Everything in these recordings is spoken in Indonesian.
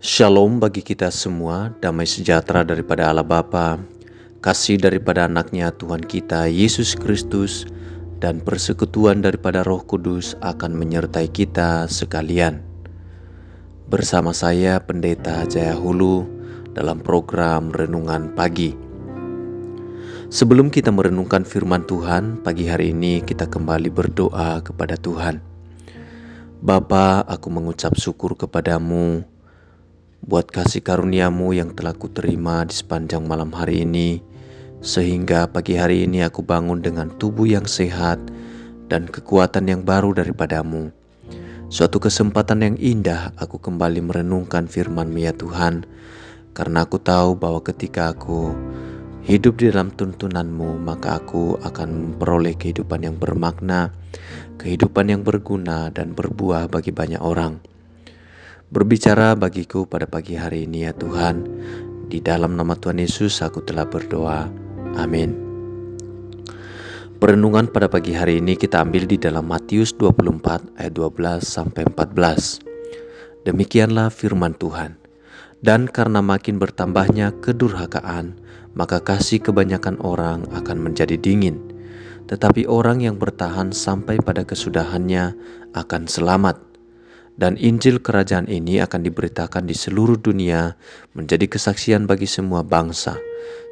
Shalom bagi kita semua, damai sejahtera daripada Allah Bapa, kasih daripada anaknya Tuhan kita Yesus Kristus, dan persekutuan daripada Roh Kudus akan menyertai kita sekalian. Bersama saya Pendeta Jaya Hulu dalam program Renungan Pagi. Sebelum kita merenungkan firman Tuhan, pagi hari ini kita kembali berdoa kepada Tuhan. Bapa, aku mengucap syukur kepadamu buat kasih karuniamu yang telah kuterima di sepanjang malam hari ini, sehingga pagi hari ini aku bangun dengan tubuh yang sehat dan kekuatan yang baru daripadamu. Suatu kesempatan yang indah aku kembali merenungkan firman-Mu ya Tuhan, karena aku tahu bahwa ketika aku hidup di dalam tuntunan-Mu, maka aku akan memperoleh kehidupan yang bermakna, kehidupan yang berguna dan berbuah bagi banyak orang. Berbicara bagiku pada pagi hari ini ya Tuhan, di dalam nama Tuhan Yesus aku telah berdoa, amin. Perenungan pada pagi hari ini kita ambil di dalam Matius 24 ayat 12-14. Demikianlah firman Tuhan. Dan karena makin bertambahnya kedurhakaan, maka kasih kebanyakan orang akan menjadi dingin. Tetapi orang yang bertahan sampai pada kesudahannya akan selamat. Dan Injil kerajaan ini akan diberitakan di seluruh dunia menjadi kesaksian bagi semua bangsa.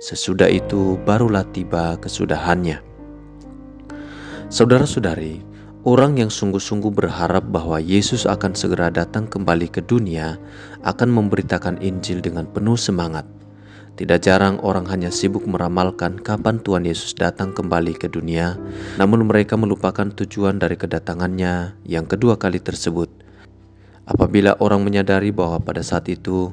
Sesudah itu barulah tiba kesudahannya. Saudara-saudari, orang yang sungguh-sungguh berharap bahwa Yesus akan segera datang kembali ke dunia akan memberitakan Injil dengan penuh semangat. Tidak jarang orang hanya sibuk meramalkan kapan Tuhan Yesus datang kembali ke dunia, namun mereka melupakan tujuan dari kedatangannya yang kedua kali tersebut. Apabila orang menyadari bahwa pada saat itu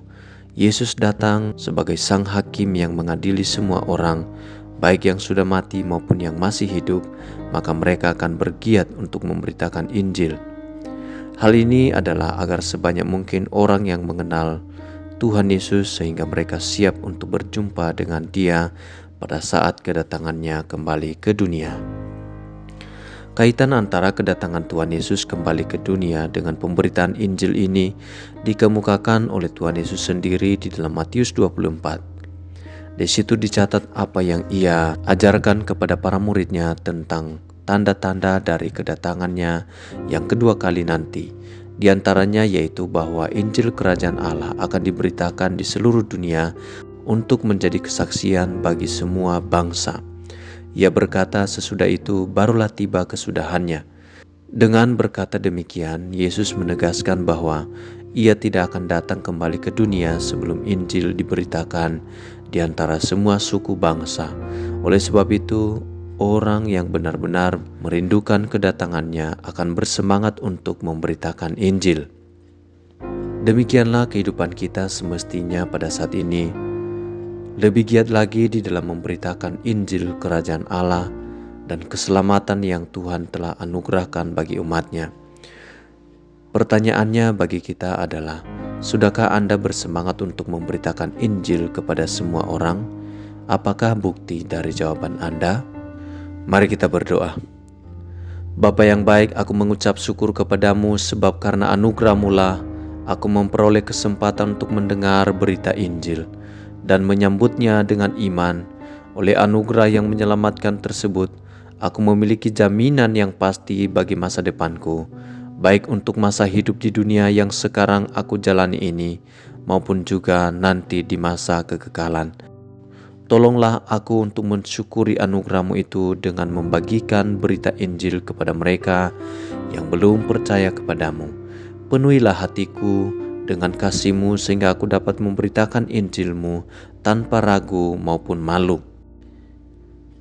Yesus datang sebagai sang hakim yang mengadili semua orang, baik yang sudah mati maupun yang masih hidup, maka mereka akan bergiat untuk memberitakan Injil. Hal ini adalah agar sebanyak mungkin orang yang mengenal Tuhan Yesus sehingga mereka siap untuk berjumpa dengan Dia pada saat kedatangannya kembali ke dunia. Kaitan antara kedatangan Tuhan Yesus kembali ke dunia dengan pemberitaan Injil ini dikemukakan oleh Tuhan Yesus sendiri di dalam Matius 24. Di situ dicatat apa yang Ia ajarkan kepada para muridnya tentang tanda-tanda dari kedatangannya yang kedua kali nanti. Di antaranya yaitu bahwa Injil Kerajaan Allah akan diberitakan di seluruh dunia untuk menjadi kesaksian bagi semua bangsa. Ia berkata sesudah itu barulah tiba kesudahannya. Dengan berkata demikian, Yesus menegaskan bahwa Ia tidak akan datang kembali ke dunia sebelum Injil diberitakan di antara semua suku bangsa. Oleh sebab itu, orang yang benar-benar merindukan kedatangannya akan bersemangat untuk memberitakan Injil. Demikianlah kehidupan kita semestinya pada saat ini. Lebih giat lagi di dalam memberitakan Injil Kerajaan Allah dan keselamatan yang Tuhan telah anugerahkan bagi umat-Nya. Pertanyaannya bagi kita adalah, sudahkah Anda bersemangat untuk memberitakan Injil kepada semua orang? Apakah bukti dari jawaban Anda? Mari kita berdoa. Bapa yang baik, aku mengucap syukur kepadamu sebab karena anugerah-Mu lah aku memperoleh kesempatan untuk mendengar berita Injil dan menyambutnya dengan iman. Oleh anugerah yang menyelamatkan tersebut, aku memiliki jaminan yang pasti bagi masa depanku, baik untuk masa hidup di dunia yang sekarang aku jalani ini, maupun juga nanti di masa kekekalan. Tolonglah aku untuk mensyukuri anugerah-Mu itu dengan membagikan berita Injil kepada mereka yang belum percaya kepadamu. Penuhilah hatiku dengan kasih-Mu sehingga aku dapat memberitakan Injil-Mu tanpa ragu maupun malu.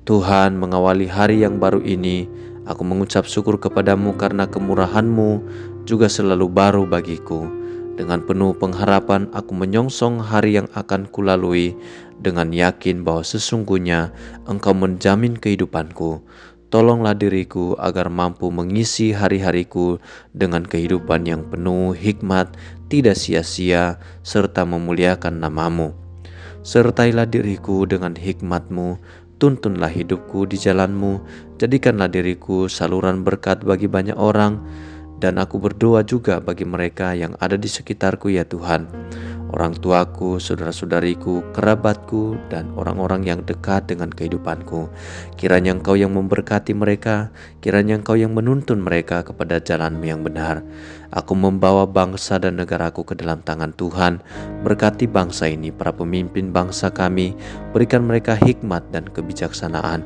Tuhan, mengawali hari yang baru ini, aku mengucap syukur kepadamu karena kemurahan-Mu juga selalu baru bagiku. Dengan penuh pengharapan aku menyongsong hari yang akan kulalui dengan yakin bahwa sesungguhnya Engkau menjamin kehidupanku. Tolonglah diriku agar mampu mengisi hari-hariku dengan kehidupan yang penuh hikmat, tidak sia-sia, serta memuliakan nama-Mu. Sertailah diriku dengan hikmat-Mu, tuntunlah hidupku di jalan-Mu, jadikanlah diriku saluran berkat bagi banyak orang, dan aku berdoa juga bagi mereka yang ada di sekitarku ya Tuhan. orang tuaku, saudara-saudariku, kerabatku, dan orang-orang yang dekat dengan kehidupanku. Kiranya Engkau yang memberkati mereka, kiranya Engkau yang menuntun mereka kepada jalan-Mu yang benar. Aku membawa bangsa dan negaraku ke dalam tangan Tuhan. Berkati bangsa ini, para pemimpin bangsa kami, berikan mereka hikmat dan kebijaksanaan,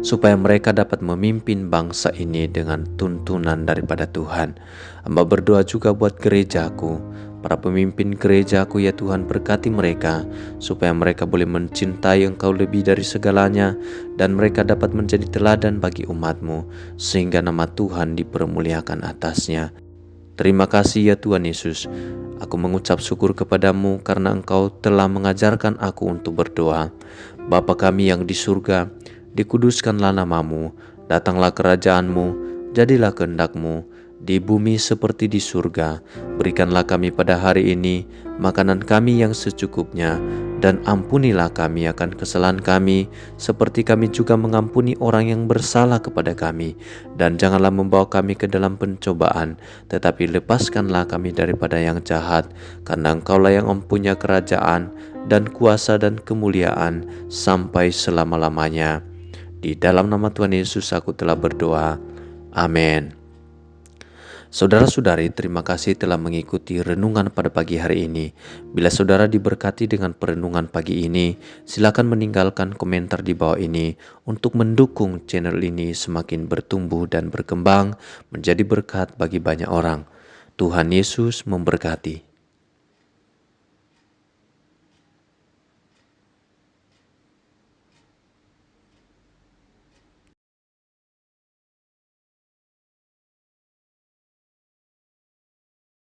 supaya mereka dapat memimpin bangsa ini dengan tuntunan daripada Tuhan. Hamba berdoa juga buat gerejaku, para pemimpin gerejaku, ya Tuhan, berkati mereka, supaya mereka boleh mencintai Engkau lebih dari segalanya, dan mereka dapat menjadi teladan bagi umat-Mu, sehingga nama Tuhan dipermuliakan atasnya. Terima kasih ya Tuhan Yesus. Aku mengucap syukur kepadamu karena Engkau telah mengajarkan aku untuk berdoa. Bapa kami yang di surga, dikuduskanlah namamu, datanglah kerajaan-Mu, jadilah kehendak-Mu, di bumi seperti di surga. Berikanlah kami pada hari ini makanan kami yang secukupnya, dan ampunilah kami akan kesalahan kami, seperti kami juga mengampuni orang yang bersalah kepada kami. Dan janganlah membawa kami ke dalam pencobaan, tetapi lepaskanlah kami daripada yang jahat, karena Engkaulah yang mempunyai kerajaan, dan kuasa dan kemuliaan, sampai selama-lamanya. Di dalam nama Tuhan Yesus aku telah berdoa. Amin. Saudara-saudari, terima kasih telah mengikuti renungan pada pagi hari ini. Bila saudara diberkati dengan perenungan pagi ini, silakan meninggalkan komentar di bawah ini untuk mendukung channel ini semakin bertumbuh dan berkembang menjadi berkat bagi banyak orang. Tuhan Yesus memberkati.